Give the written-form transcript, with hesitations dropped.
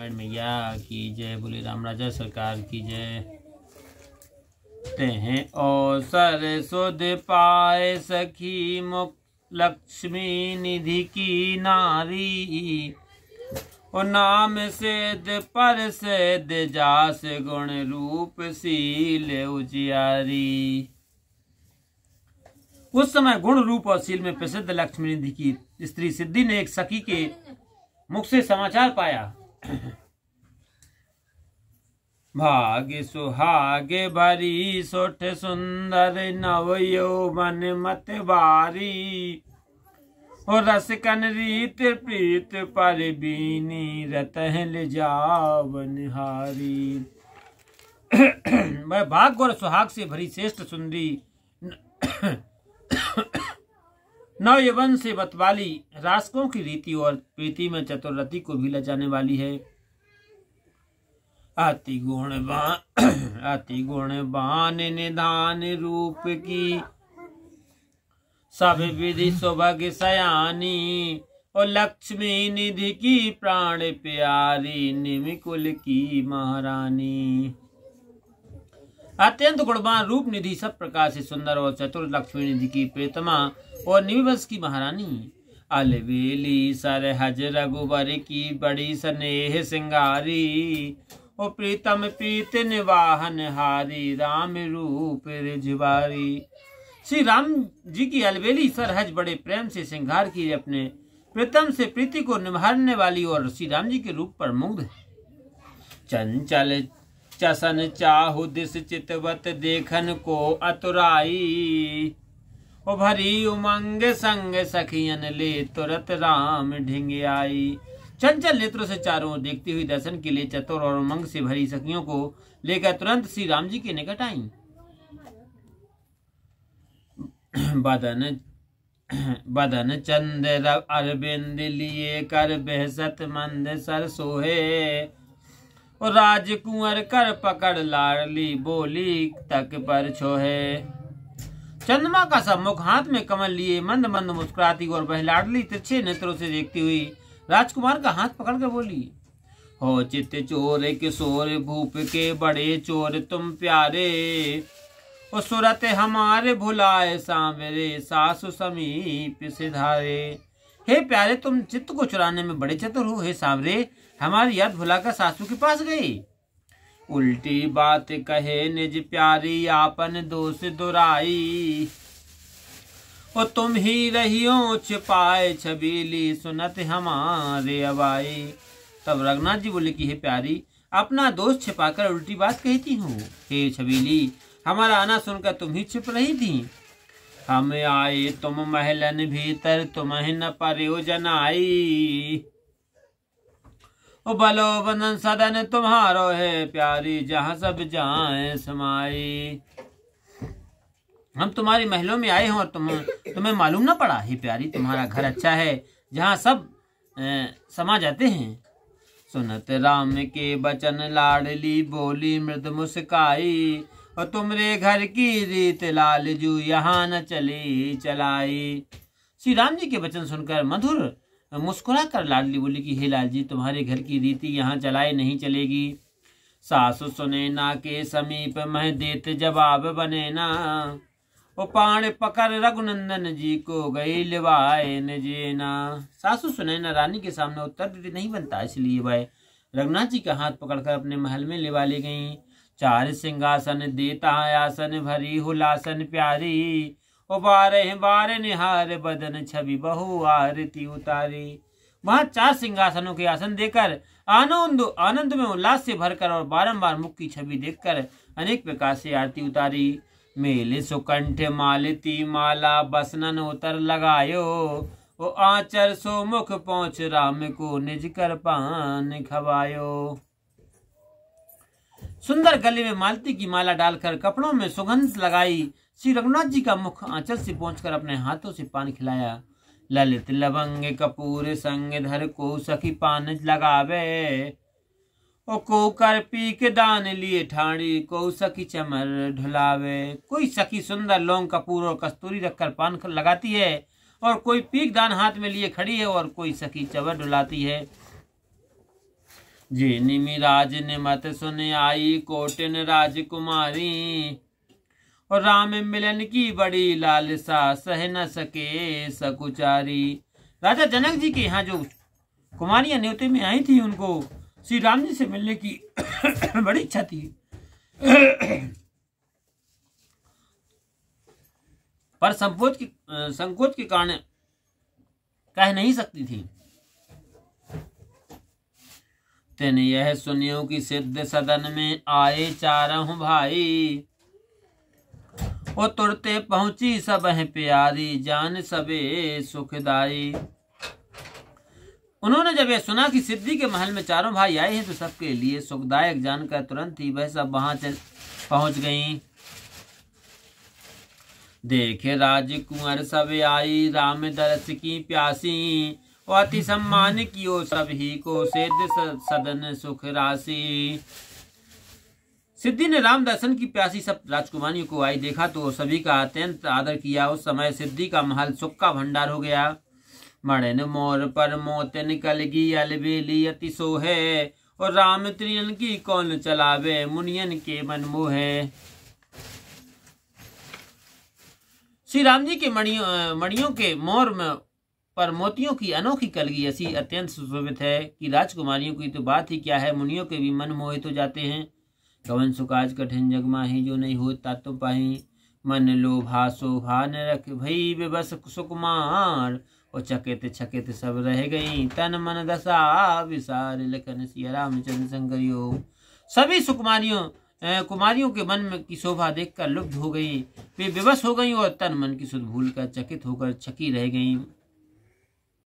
नारायण मैया की जय, बोले राम राजा सरकार की जय। तें अवसर सुध पाए सखी मुख लक्ष्मी निधि की नारी, ओ नाम सिद्ध पर सिद्ध जास गुण रूप शील उजियारी। उस समय गुण रूप और शील में प्रसिद्ध लक्ष्मी निधि की स्त्री सिद्धि ने एक सखी के मुख से समाचार पाया। भाग्य सुहागे भरी सोठ सुंदर नव यौवन मत बारी, और रसकन रीत प्रीत पर बीनी रतह ले जावन हारी। वह भाग्य और सुहाग से भरी श्रेष्ठ सुंदरी नव यौवन से मतवाली, रासकों की रीति और प्रीति में चतुररति को भी लजाने वाली है। अति गुण बान निधान रूप की, सब विधि सुभग सयानी, और लक्ष्मी निधि की प्राण प्यारी, निमिकुल की महारानी। अत्यंत गुणवान रूप निधि, सब प्रकार से सुंदर और चतुर लक्ष्मी निधि की प्रियतमा और निमिवंश की महारानी। अलवेली सरहज रघुवर की बड़ी स्नेह सिंगारी, ओ प्रीतम प्रीत निवाहन हारी, राम रूप रिझवारी। श्री राम जी की अलवेली सरहज बड़े प्रेम से श्रृंगार की अपने प्रीतम से प्रीति को निभाने वाली और श्री राम जी के रूप पर मुग्ध है। चंचल चसन चाहु दिस चितवत देखन को अतुराई, ओ भरी उमंग संग सखियन ले तुरत राम ढिंग आई। चंचल नेत्रों से चारों ओर देखती हुई दर्शन के लिए चतुर और उमंग से भरी सखियों को लेकर तुरंत श्री राम जी के निकट आई। बदन चंद्र अरविंद लिए कर बेहसत मंद सर सोहे, और राजकुंवर कर पकड़ लाडली बोली तक पर छोहे। चंद्रमा का सा मुख, हाथ में कमल लिए मंद मंद मुस्कुराती और वह लाडली तिरछे नेत्रों से देखती हुई राजकुमार का हाथ पकड़कर बोली, हो चित्त चोर किशोर भूप के बड़े चोर तुम प्यारे, और सुरत हमारे भुलाए सांवरे, सासु समीप सिधारे। हे प्यारे, तुम चित्त को चुराने में बड़े चतुर हो। हे सांवरे, हमारी याद भुलाकर सासू के पास गए। उल्टी बात कहे निज प्यारी, आपन दोष दुराई, और तुम ही रहियो छिपाए छबीली, सुनत हमारे अबाई। तब रघुनाथ जी बोले कि हे प्यारी, अपना दोष छिपाकर उल्टी बात कहती हूँ। हे छबीली, हमारा आना सुनकर तुम ही छिप रही थी। हम आए तुम महलन भीतर, तुम्हें न प्रयोजन आई, ओ बलो बंधन सदन तुम्हारो है प्यारी, जहाँ सब जाए समाई। हम तुम्हारी महलों में आए हैं और तुम्हें मालूम न पड़ा। हे प्यारी, तुम्हारा घर अच्छा है, जहाँ सब समा जाते हैं। सुनत राम के बचन लाडली बोली मृद मुस्काई, और तुमरे घर की रीत लालजू यहाँ न चली चलाई। श्री राम जी के वचन सुनकर मधुर मुस्कुरा कर लाडली बोली कि हे लाल जी, तुम्हारे घर की रीति यहाँ चलाए नहीं चलेगी। सासु सुने ना के समीप मैं देत जवाब बने ना, वो पाण पकड़ रघुनंदन जी को गई लिवाए न जेना। सासु सुनैना रानी के सामने उत्तर देती नहीं बनता, इसलिए वह रघुनाथ जी का हाथ पकड़कर अपने महल में लिवा ले गई। चार सिंहासन देता आसन भरी हुलासन प्यारी, ओ बारह बार निहार बदन छवि बहु आरती उतारी। वहां 4 सिंहासनों के आसन देकर आनंद में उल्लास से भरकर और बारंबार मुख की छवि देखकर अनेक प्रकार से आरती उतारी। मेले सुकंठ मालती माला बसनन उतर लगायो, ओ आचर सो मुख पहुंच राम को निज कर पान खवायो। सुंदर गले में मालती की माला डालकर कपड़ों में सुगंध लगाई श्री रघुनाथ जी का मुख आंचल से पहुंचकर अपने हाथों से पान खिलाया। ललित लवंग कपूर संग धर को सखी पान लगावे, ओ को कर पी के दान लिए ठाणी को सखी चमर ढुलावे। कोई सखी सुंदर लौंग कपूर और कस्तूरी रखकर पान लगाती है, और कोई पीक दान हाथ में लिए खड़ी है, और कोई सखी चवर ढुलाती है। जे निमिराज ने मत सुन आई कोटिन राजकुमारी। और राम मिलन की बड़ी लालसा सह न सके सकुचारी। राजा जनक जी के यहाँ जो कुमारियां न्योते में आई थी उनको श्री राम जी से मिलने की बड़ी इच्छा थी, पर संकोच के कारण कह नहीं सकती थी। तेने यह सुनियो कि सिद्ध सदन में आए चारों भाई। वो तुरते पहुंची सब है प्यारी जान सबे सुखदाई। उन्होंने जब यह सुना कि सिद्धि के महल में चारों भाई आए हैं तो सबके लिए सुखदायक जानकर तुरंत ही वह सब वहां पहुंच गईं। देखे राजकुंवर सब आई राम दरस की प्यासी। और अति सम्मान कियो सभी को सिद्ध सदन सुख राशि। सिद्धि ने राम दर्शन की प्यासी सब राजकुमारियों को आई देखा तो सभी का अत्यंत आदर किया। उस समय सिद्धि का महल सुख का भंडार हो गया। मड़न मोर पर मोत निकलगी अलबेली अति सोहे। और राम त्रियन की कौन चलावे मुनियन के मन मोहे। श्री राम जी के मणियों के मोर में पर मोतियों की अनोखी कलगी ऐसी अत्यंत सुशोभित है कि राजकुमारियों की तो बात ही क्या है, मुनियों के भी मन मोहित हो जाते हैं। गवन सुकाज कठिन जग माही जो नहीं हो तातो पाही। मन लोभा शोभा न रख भई विवश सुकुमार। और चकित छकित सब रह गई तन मन दशा विसार। लखन सिया रामचंद्र संकरियो। सभी कुमारियों के मन में की शोभा देखकर लुब्ध हो गई, वे विवश हो गई और तन मन की सुध भूल कर चकित होकर छकी रह गई।